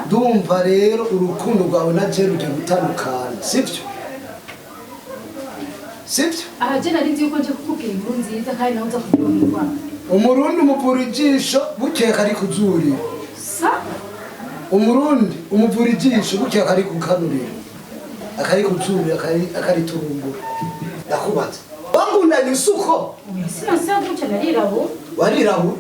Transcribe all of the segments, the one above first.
ndumva rero urukundo rwawe na je ruje gutandukana sivyo aha je nari nzi yuko nje kukubwira inkuru nziza kandi nawe uza kuryoherwa. Umurundi umuvura ijisho bukeye kari kuzurira umurundi umuvura ijisho bukeye kari kukanurira akari kuzurira akari turumbura ndakubaza wangundanye isuko sinasa guca narirabu warirabu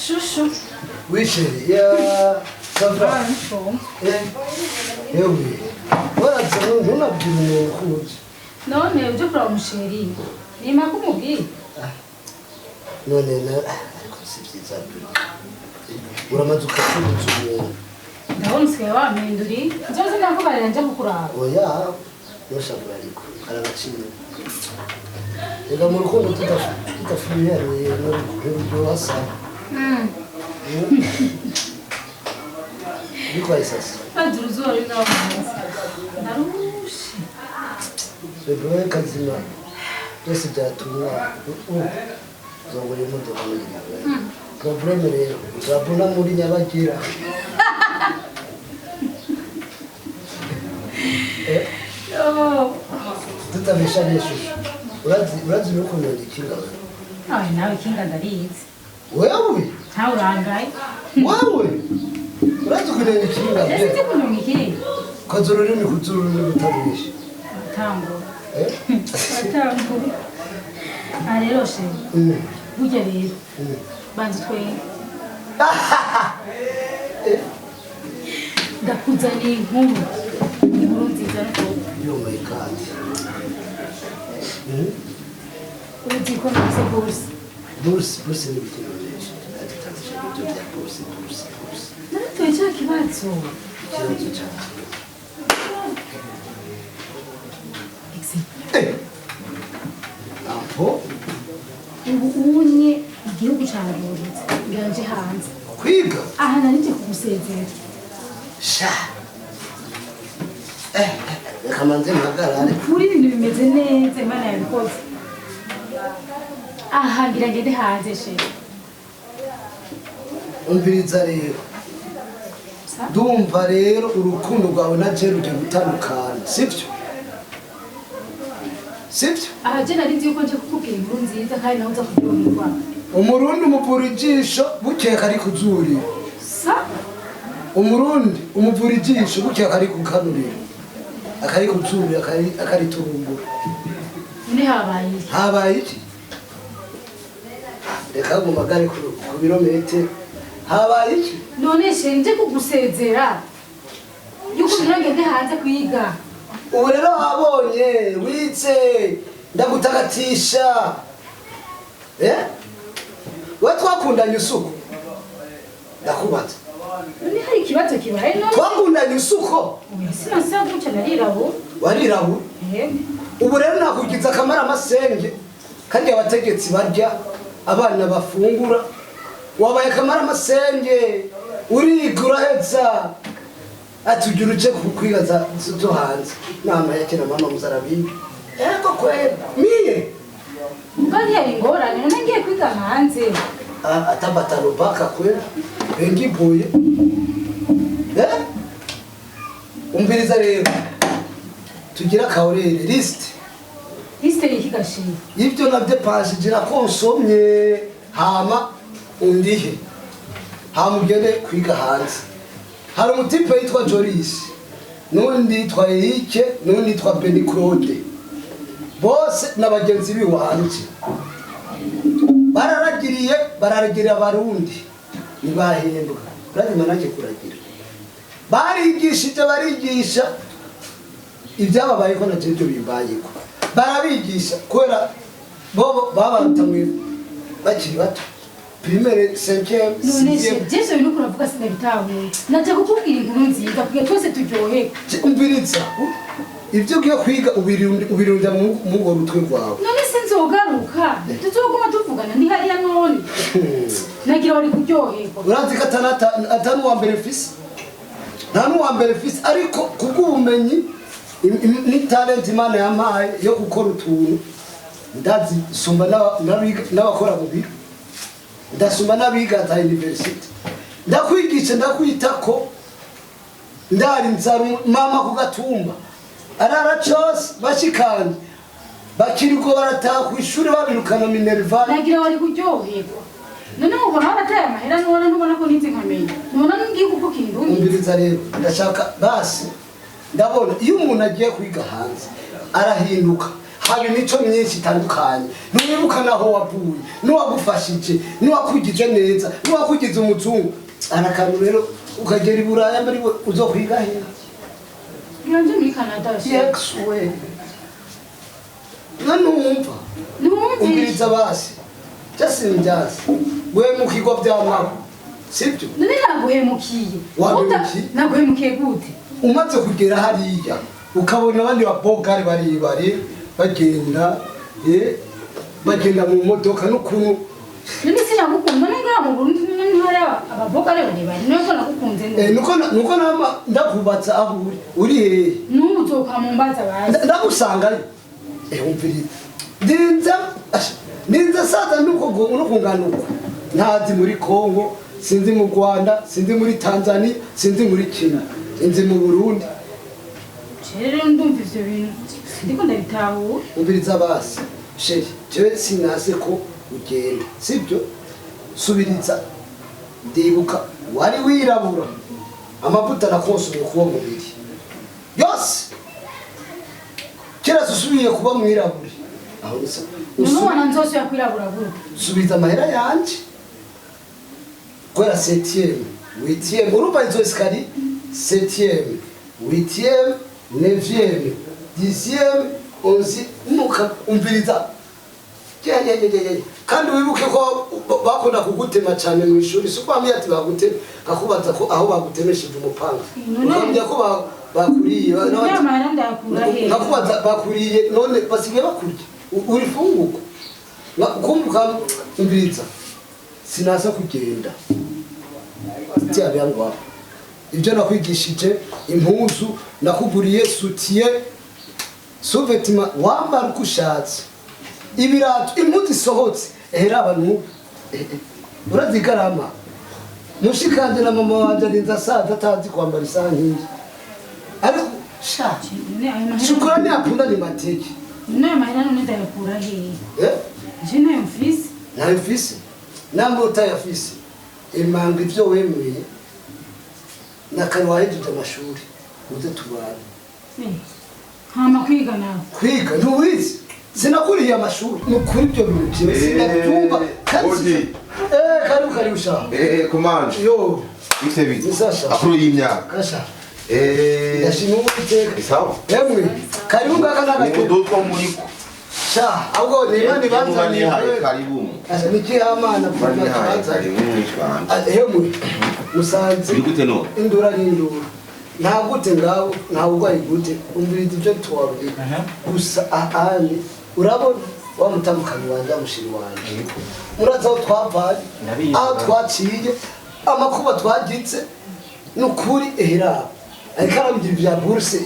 Chouchou. Oui chérie, ça va? Oui. Voilà, on a dit mon coach. Non, mais je prends mon chéri. Il m'a commandé. Non, c'est ça. Uramaze ukafungura. Ndabona usigaye waminduri. Nzoze nakubarira nje kukuraba. Oya, noshabura ariko aranaciye. Ega mu rukundo tudafuye no hasa. Bikwaye sasa. Aduruzo ari nawe. Narushi. Bebe kazima. Byose byatumwa zongura imodoka muri. Problème rero uzabona muri Nyabagira. Tutabesha nesho. Urazi nuko nodikinga. Nawe kinga ndarizi. Wewe? Ntawe urangaye. Wewe? Urazi kunenya ikinga? Ese kunenya ikinga? Kazoro rero kuzuru n'utabesha. Atambo. Atambo. Rero she. Burya rero. Banza twenga. Ndakuzaniye inkuru nziza rwose. Yo my God. Uzi ko nafise Bursi ni bikoresho. Atitangisha ibyo bya bursi. Naratoye cya kibazo. Ikibazo cyane. Aho unye igihugu cyaruritse nganje hanze kwiga aha narije kugusezera sha kamanze magarare kuri ibintu bimeze neza Imana yabikoze aha ngira ngende hanze she umviriza rero ndumva rero urukundo rwawe na je ruje gutandukana sivyo aha je nari nzi yuko nje kukubwira inkuru nziza kandi nawe uza kuryoherwa. Umurundi umuvura ijisho bukeye kari kuzurira umurundi umuvura ijisho bukeye kari kukanurira akari kuzurira akari turumbura ni habaye iki reka mu magare ku birometero habaye iki none she nje kugusezera yuko ngira ngende hanze kwiga. Ubu rero wabonye wize ndagutagatisha we twakundanye usuko ndakubaza none hari ikibazo kibaye none twakundanye usuko sinasa guca narirabu warirabu ubu rero nakugize akamara amasenge kandi abategetsi barya abana bafungura wabaye akamara amasenge uriga uraheza atugira uje kukwibaza zo hanze nama yake na mama muzarabibi ego kweli miye mbari hari ingorane none ngiye kwiga hanze atabatano baka kweli bengi boye umviriza rero tugira kaurere list yikigashiye ibyo nabyo page gira konsomye hama undihe hama ugende kwiga hanze. Hari umutipe yitwa Joris n'undi yitwa Eric n'undi yitwa Benny Claude bose n'abagenzi biwanje bararagiriye abarundi ntibahembwa uranyuma nake kuragira barigisha ibyababaye ko naje byo bimbayeko barabigisha kwera bo babatamwe bakiri bato primaire 5e none se Jesu nuko uravuga sinabitahuye naje kukubwira inkuru nziza kugira twese turyohe umviriza ivyo ugiye kwiga ubirunda mu ngo rutwe rwawe none se nzogaruka tuzoguma tuvugana ndi hariya none nagira wari kuryoherwa urazi ko atanu wa mbere fisi nta n'uwa mbere fisi ariko kubw'ubumenyi ni talent Imana yampaye yo gukora utuntu ndazi sumba n'abakora mu biro ndasumba n'abiga za university ndakwigisha ndakwitako ndari nzaru mama ku gatumba arara cyose bashikanye bakiriko barataha ku ishuri babirukana Minerva nagira wari kuryoherwa none ubona barataye amahera nubona ko ninzi nkamenya nubona ngiye kukuka indundi umbiriza rero ndashaka basi ndabona iyo umuntu agiye kwiga hanze arahinduka hari imico myinshi itandukanye ntiwibuka naho wavuye n'uwagufashije n'uwakugize neza n'uwakugize umuzungu arakantu rero ukagera i Buraya mbere uzokwiga he nanje muri Canada yexwe nanumva umbiriza basi jasinjazi we mu kigo by'amako sibyo none naguhemukiye wahemukiye naguhemukiye gute umaze kugera hariya ukabona abandi babogari bari bagenda mu modoka n'ukuntu none sinagukunda ngaha mu Burundi none hari ababogari bari nuko nagukunze nuko nama ndakubatsa aho uri hehe n'umuzoka mu mbaza bazi ndagusangayo umviriza ninza saza nuko nganuka ntazi muri Kongo sinzi mu Rwanda sinzi muri Tanzania sinzi muri Kenya sinzi mu Burundi rero ndumva ivyo bintu ndiko ndabitaho umviriza basi sheri jewe sinase ko ugenda sibyo subiriza ndibuka wari wirabura amavuta nakonsumye kuba mubiri yose kera susubiye kuba mwirabura aho nisa none nzose yakwirabura gute subiza amahera yanje kwera 7e 8e urumva izo skali 7e 8e 9e 10e 11 nuka umviriza kandi wibuke ko bakunda kugutema cyane mu ishuri suko amye ati bagutema akubaza ko aho bagutemesheje umupanga ukamenya ko bakuriye nakubaza bakuriye none basigaye bakurya uri funguko kumbuka umviriza sinasa kugenda byabangwa ibyo nakwigishije impuzu nakuguriye sutiye suvetima wambara uko ushatse ibirato impuzu isohotse ehera abantu urazigarama mushikanje na mama wanje arinza saza atazi kwambara isaha nk'iyi ariko shukurani akunda ni mateke none mahera none ndayakura hehe je nayo mfise nayo mfise namwe utayafise imanga ivyo wemeye nakari wahejeje amashuri uze tubane hama kwiga nawe kwiga ntuwizi sinakuriye amashuri nukuri ibyo bintu byewe sinabyumva kari ushaka kumanje yo bise bite Nisasha. akuru y'imyaka kasha yashimwe ubiteka sawa yemwe kari ungaka ni n'agato mudutwa muriko sha ahubwo ni bandi banzaniye karibu asa niki amana bani haye kubanza karibu mwishwanje yemwe musanze uri gute no indura n'indura nta gute ngaho nta urwaye gute umviriza ibyo tuwabwira gusa ahanye urabona wa mutandukanye wanjye amushiri wanjye murazi aho twavaye aho twaciye amakuba twagitse n'ukuri ehera ariko arabigira ibya buruse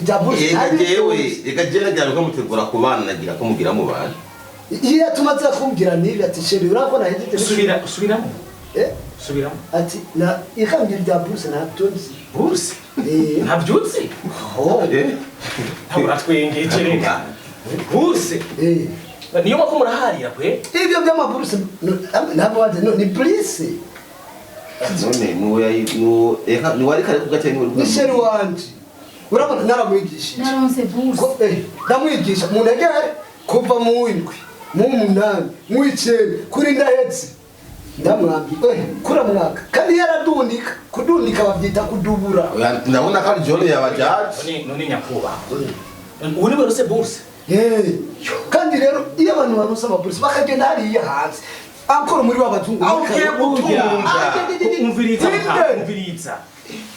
ega jewe nagira ko mutegura ku bana nagira ko mugira mu bana iyo tumaze kumbwira nibi ati sheri urabona hejeje subiramo ati na ikamgira ibya buruse ntabyo nzi buruse ntabyutse ntabwo natwengeje reka buruse niyo mpamvu muraharira kwe ibyo by'amaburuse ntabwo waje ni buruse none nuwari kare kugatya ni sheri wanje urabona naramwigishije naronse buruse ndamwigisha mu ntegere kuva mu w'indwi mu munani mu icyenda kuri ndahetse ndamwambi kura mwaka kandi yaradundika kudundika babyita kudubura ndabona ko ari jone yabajaje none nyakubaha ubu ni barose buruse kandi rero iyo abantu barose amaburuse bakagenda hariya hanze akora muri babazungu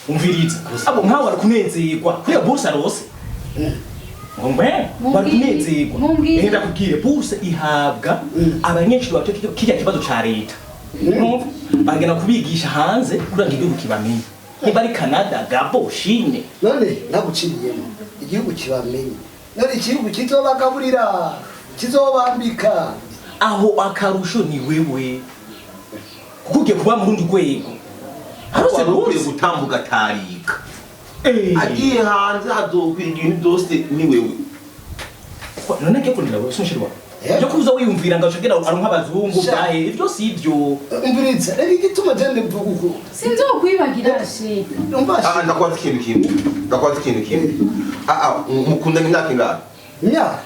umviriza abo nkawe bari kunezerwa kuriya buruse arose ngombe bari kunezerwa enda kubwire buruse ihabwa abanyeshuri bato kirya kibazo ca leta bagenda kubigisha hanze kugira igihugu kibamenye niba ari Canada Gabo Chine none naguciriyemo igihugu kibamenye none igihugu kizobagaburira kizobambika aho akarusho ni wewe kuko kuba mu rundi rwego arose ukwiye gutambuka tarika agiye hanze hazokwira ibintu byose ni wewe none ke kundira wewe sunshirwa yo kuza wiyumvira ngo ushagera aronka abazungu byahe ibyo si ibyo umviriza rero igituma jende mvuguko sinzo kwibagira she ndakwaza ikintu kimwe mukundana imyaka ingana imyaka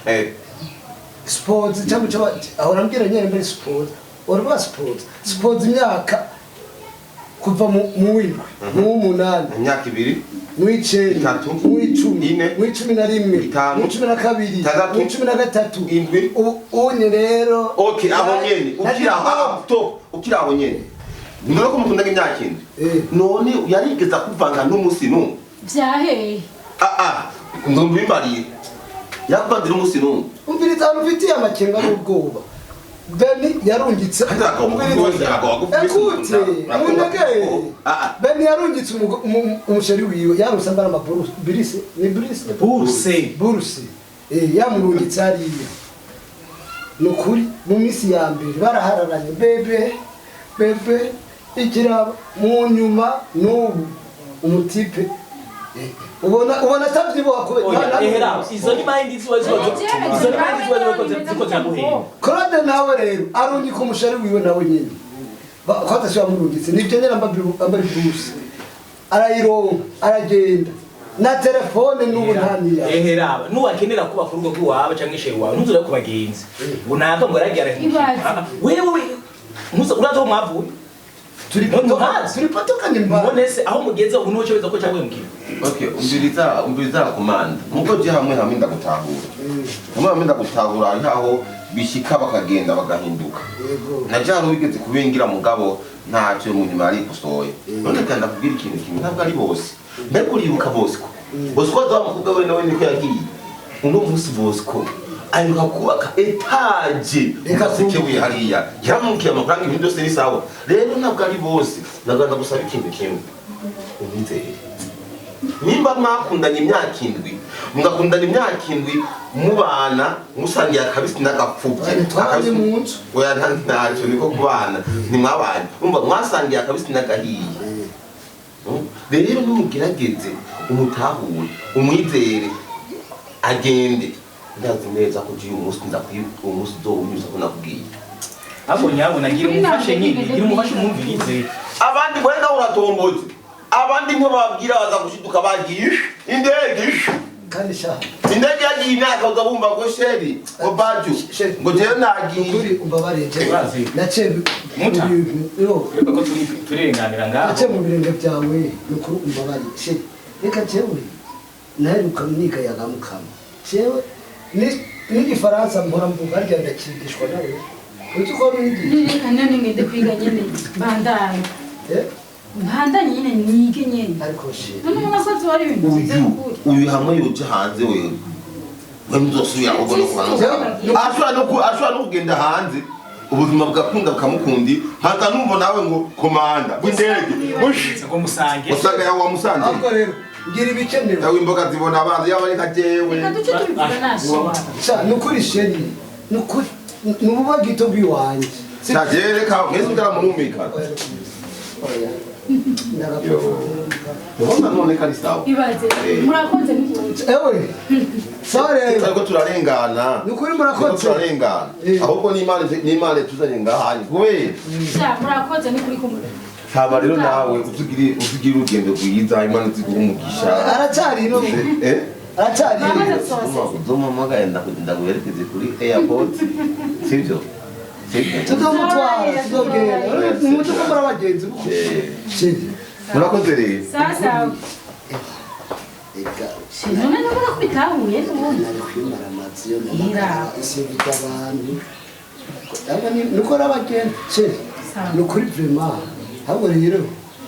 sports cyangwa ahora mbwira nyene mbere sports orba sports imyaka kuva mu windwi mu munani imyaka 2 mu 9 mu 10 mu 11 mu 12 mu 13 unye rero okay aho nyene ukira aho nyene ndoro ko mukundana imyaka inde none yarigeza kuvanga n'umusi no vyahe ndombimbariye yakubandira umusi no umviriza ufitiye amakenga n'ubwoba Beni yarungitse Beni yarungitse umusheri wiwe yarusanga n'amaburu buruse yamurungitse hariya nukuri mu misi ya mbere barahararanye bebe ikiraba mu nyuma n'ubu umutipe ubona tabyibuha ko izo ni mind Claude nawe rero arungika umushari wiwe nawe nyine kwatashya murungitse nibyo nyine ambari Bruce arayironka aragenda na telefone n'ubu ntaniya eheraba nuwakenera kuba ku rugo rw'iwawe cyangwa isheru wawe ntuzure ku bagenzi ngo naka ngo aragira wewe ntuza urazo mwavuye turi patokanye mbonese aho mugeze ubu nuco biza ko cyangwa mbwira okay umbiriza komanda muko je hamwe ndagutahura aho bishika bakagenda bagahinduka najaro wigeze kubengira mugabo ntacyo mu nyuma ari kusoye none kandi akubwira ikintu kimwe ntabwo ari bose mbere kuribuka Bosco azamukubwa we nawe niko yagiye uno munsi Bosco ayiruka kubaka etage ukasekewe hariya yamukiye amafaranga ibintu byose ni sawa rero ntabwo ari bose ndaganda gusaba ikintu kimwe umwizere nimba mwakundanye imyaka 7 mugakundana imyaka 7 mubana musangiye akabisi n'agapfubye akabisi mu nzu oya ntacyo niko kubana nimwabanye umva mwasangiye akabisi n'agahiye rero numugerageze umutahure umwizere agende ndazi neza ko uyu munsi ndakwiye umunsi do unyuza ko nakubwiye abo nyabo nagira umufashe nyine gira umufashe umwumvirize abandi wenda uratomboje abandi nko babwira baza gushiduka bagiye indege kandi sha indege yagiye imyaka uzabumva ko sheri ngo baju ngo je nagiye kuri umbabareje nace muta yo ko turenganira ngaho nace mu birenge byawe nuko umbabari sheri reka jewe naheruka mwiga yagamukama jewe ni Faransa mpora mvuga arya ndakigishwa nawe uzi ko nindi kanani ngende kwiga nyene bandana bandanye nyene nige nyene ariko she none unasazi wari ibintu uyu hamwe yoje hanze wewe wemuzosubira ubwo no kubanza ashobora no kugenda hanze ubuzima bwakunda bukamukundi hata numva nawe ngo komanda w'indege ngo musange usanga yawe wamusanze ariko rero ngira ibikenewe yawe imboga zibona abanza yawe reka jewe kaduce tubivuga nashi sha nukuri sheri nukuri nubugito bwiwanje reka mwese utaramurumika none kari sawa ibaze murakoze n'ukuntu ewe sore ariko turarengana nukuri murakoze turarengana ahubwo n'Imana tuzanye ngahanye kubera sha murakoze n'ukuri kumwe haba rero nawe utugira urugendo rwiza Imana ziguha umugisha aracyari no aracyari uzomamagaye ndaguherekeze kuri airport sibyo tuzomutwara tuzogenda umutuko muri abagenzi murakoze rero sasa none nabona ko bitahuye n'ubundi kwimara amazi yo n'isebita abantu nuko n'abagenda chere nukuri vraiment ahubwo rero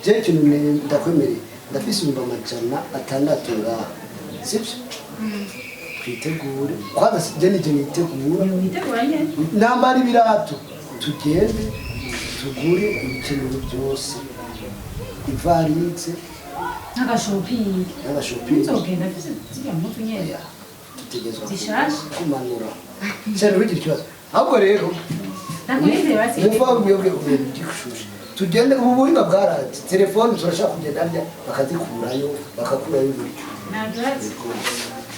je kintu ndakwemereye ndafise amajana 6 ngaha sibyo twitegure kwanza je nitegura nambara ibirato tugende tugure ibikenewe byose ivaritse n'agashopingi nzogenda ziriya mpuzu nyene tutegezwa zishashe kumanura cyane bigira ikibazo ahubwo rero ndakwizeye basi gikushushe tugende ubu buhinga bwaraje telefone turashaka kugenda bakazikurayo bakakurayo ibiryo ntabwo